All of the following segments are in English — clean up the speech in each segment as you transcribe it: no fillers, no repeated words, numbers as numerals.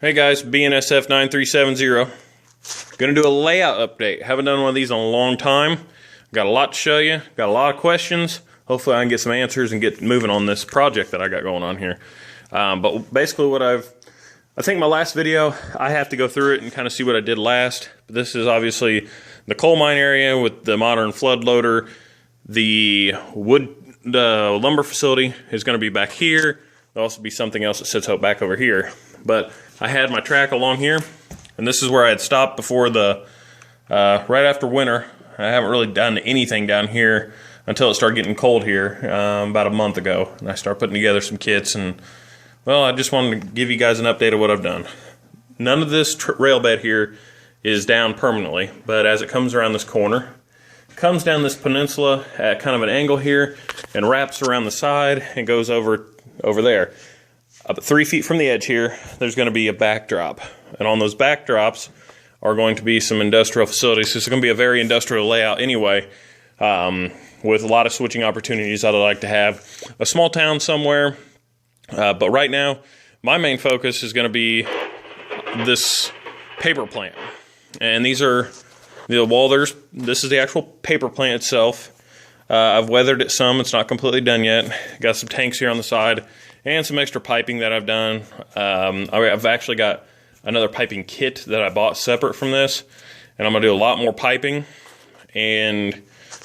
Hey guys, BNSF9370. Gonna do a layout update. Haven't done one of these in a long time. Got a lot to show you, got a lot of questions. Hopefully I can get some answers and get moving on this project that I got going on here. But basically I think my last video, I have to go through it and kind of see what I did last. But this is obviously the coal mine area with the modern flood loader. The lumber facility is gonna be back here. There'll also be something else that sits out back over here. But I had my track along here, and this is where I had stopped before right after winter. I haven't really done anything down here until it started getting cold here about a month ago. And I started putting together some kits, and well, I just wanted to give you guys an update of what I've done. None of this rail bed here is down permanently, but as it comes around this corner, it comes down this peninsula at kind of an angle here and wraps around the side and goes over there. About 3 feet from the edge here, there's going to be a backdrop. And on those backdrops are going to be some industrial facilities. So it's going to be a very industrial layout anyway, with a lot of switching opportunities I'd like to have. A small town somewhere, but right now, my main focus is going to be this paper plant. And these are this is the actual paper plant itself. I've weathered it some, it's not completely done yet. Got some tanks here on the side and some extra piping that I've done. I've actually got another piping kit that I bought separate from this, and I'm gonna do a lot more piping. And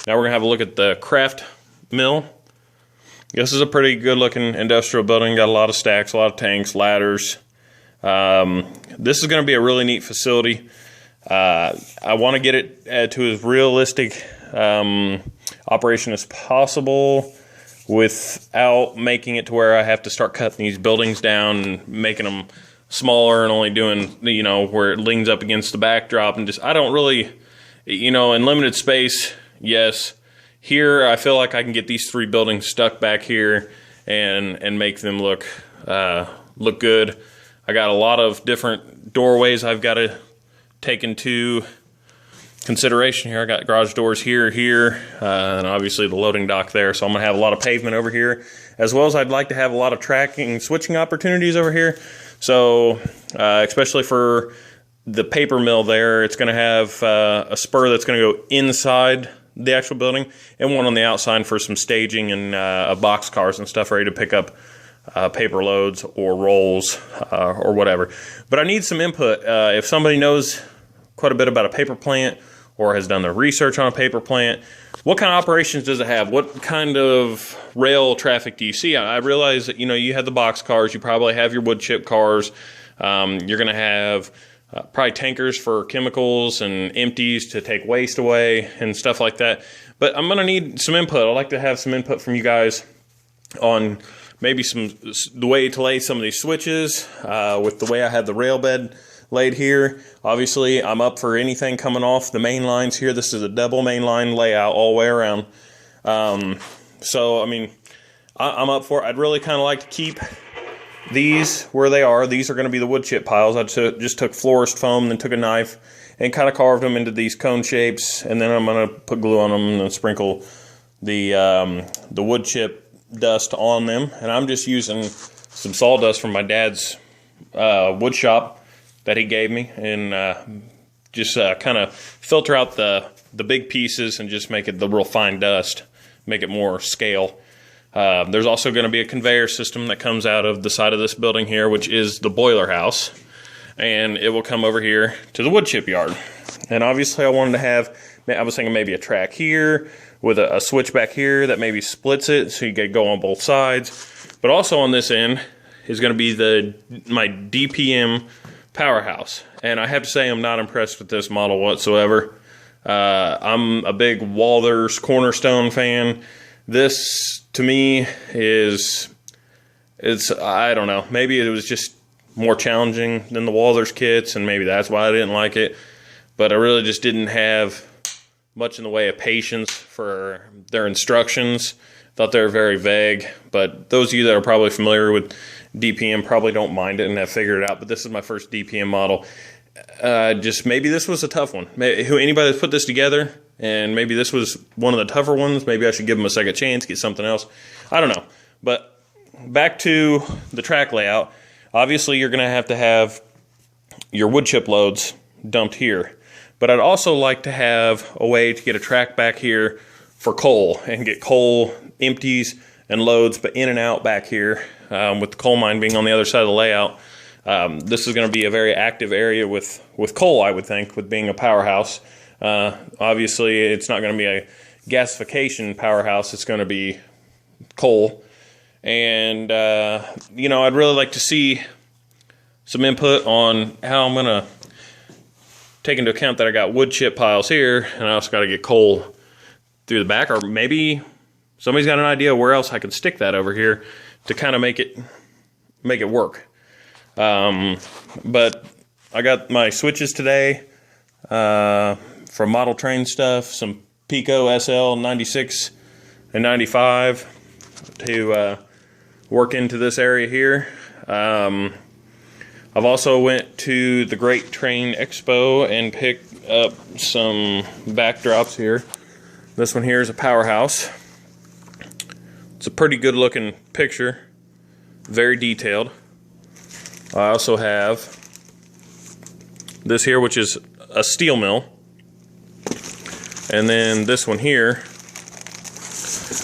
now we're gonna have a look at the craft mill. This is a pretty good looking industrial building, got a lot of stacks, a lot of tanks, ladders. This is gonna be a really neat facility. I wanna get it to as realistic operation as possible without making it to where I have to start cutting these buildings down and making them smaller and only doing, where it leans up against the backdrop. And just, I don't really, in limited space, yes. Here, I feel like I can get these 3 buildings stuck back here and make them look good. I got a lot of different doorways I've got to take into consideration here. I got garage doors here, and obviously the loading dock there. So I'm gonna have a lot of pavement over here, as well as I'd like to have a lot of tracking and switching opportunities over here. So especially for the paper mill there, it's gonna have a spur that's gonna go inside the actual building and one on the outside for some staging and box cars and stuff ready to pick up paper loads or rolls or whatever. But I need some input. If somebody knows quite a bit about a paper plant or has done their research on a paper plant, what kind of operations does it have? What kind of rail traffic do you see? I realize that, you have the box cars, you probably have your wood chip cars, you're gonna have probably tankers for chemicals and empties to take waste away and stuff like that. But I'm gonna need some input. I'd like to have some input from you guys on maybe the way to lay some of these switches, with the way I have the rail bed laid here. Obviously, I'm up for anything coming off the main lines here. This is a double main line layout all the way around. So, I mean, I'm up for it. I'd really kind of like to keep these where they are. These are going to be the wood chip piles. I just took florist foam, then took a knife and kind of carved them into these cone shapes. And then I'm going to put glue on them and sprinkle the wood chip dust on them. And I'm just using some sawdust from my dad's wood shop that he gave me, and just kind of filter out the big pieces and just make it the real fine dust, make it more scale. There's also going to be a conveyor system that comes out of the side of this building here, which is the boiler house, and it will come over here to the wood chip yard. And obviously I wanted to have, I was thinking maybe a track here with a switch back here that maybe splits it so you could go on both sides. But also on this end is going to be my DPM powerhouse, and I have to say I'm not impressed with this model whatsoever. I'm a big Walthers Cornerstone fan. This to me I don't know, maybe it was just more challenging than the Walthers kits, and maybe that's why I didn't like it. But I really just didn't have much in the way of patience for their instructions. Thought they were very vague, but those of you that are probably familiar with DPM probably don't mind it and have figured it out. But this is my first DPM model. Just maybe this was a tough one. Anybody that's put this together, and maybe this was one of the tougher ones, maybe I should give them a second chance, get something else. I don't know. But back to the track layout. Obviously, you're going to have your wood chip loads dumped here. But I'd also like to have a way to get a track back here for coal and get coal empties and loads, but in and out back here, with the coal mine being on the other side of the layout. This is going to be a very active area with coal, I would think, with being a powerhouse. Obviously, it's not going to be a gasification powerhouse. It's going to be coal. And, you know, I'd really like to see some input on how I'm going to take into account that I got wood chip piles here, and I also got to get coal through the back, or maybe somebody's got an idea where else I can stick that over here to kind of make it work. But I got my switches today from Model Train Stuff, some Pico SL 96 and 95 to work into this area here. I've also went to the Great Train Expo and picked up some backdrops here. This one here is a powerhouse. It's a pretty good looking picture, very detailed. I also have this here, which is a steel mill, and then this one here,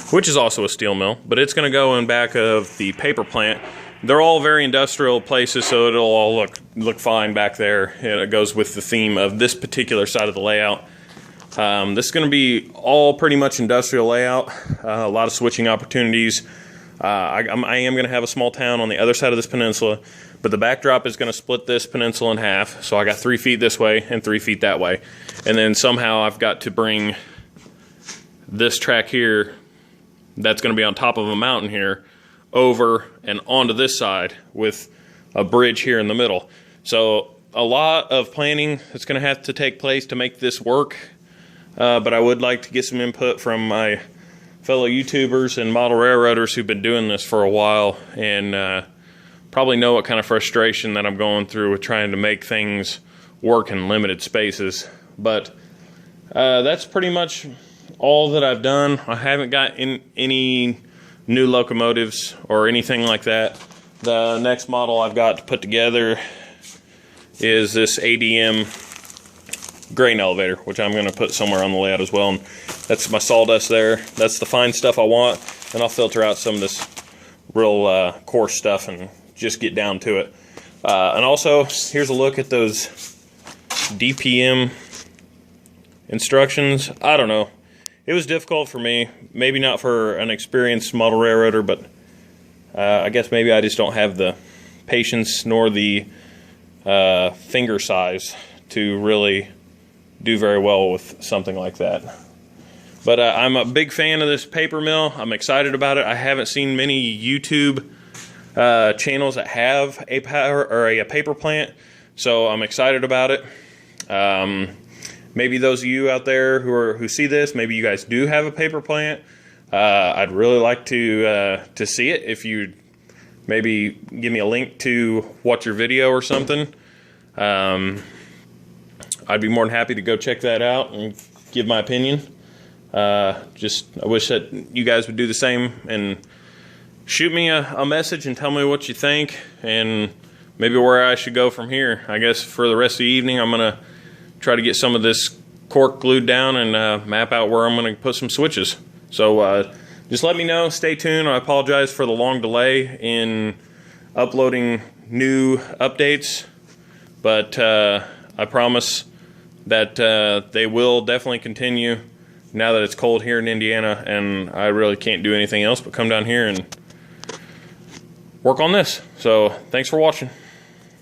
which is also a steel mill, but it's going to go in back of the paper plant. They're all very industrial places, so it'll all look fine back there. And it goes with the theme of this particular side of the layout. This is going to be all pretty much industrial layout, a lot of switching opportunities. I am going to have a small town on the other side of this peninsula, but the backdrop is going to split this peninsula in half. So I got 3 feet this way and 3 feet that way. And then somehow I've got to bring this track here that's going to be on top of a mountain here over and onto this side with a bridge here in the middle. So a lot of planning that's going to have to take place to make this work. But I would like to get some input from my fellow YouTubers and model railroaders who've been doing this for a while, and probably know what kind of frustration that I'm going through with trying to make things work in limited spaces. But that's pretty much all that I've done. I haven't got any new locomotives or anything like that. The next model I've got to put together is this ADM grain elevator, which I'm going to put somewhere on the layout as well. And that's my sawdust there. That's the fine stuff I want, and I'll filter out some of this real coarse stuff and just get down to it. And also, here's a look at those DPM instructions. I don't know. It was difficult for me. Maybe not for an experienced model railroader, but I guess maybe I just don't have the patience nor the finger size to really do very well with something like that. But I'm a big fan of this paper mill. I'm excited about it. I haven't seen many YouTube channels that have a paper plant, so I'm excited about it. Maybe those of you out there who see this, maybe you guys do have a paper plant. I'd really like to see it. If you maybe give me a link to watch your video or something, I'd be more than happy to go check that out and give my opinion. I wish that you guys would do the same and shoot me a message and tell me what you think and maybe where I should go from here. I guess for the rest of the evening, I'm going to try to get some of this cork glued down and map out where I'm going to put some switches. So just let me know. Stay tuned. I apologize for the long delay in uploading new updates, but I promise that they will definitely continue now that it's cold here in Indiana, and I really can't do anything else but come down here and work on this. So thanks for watching.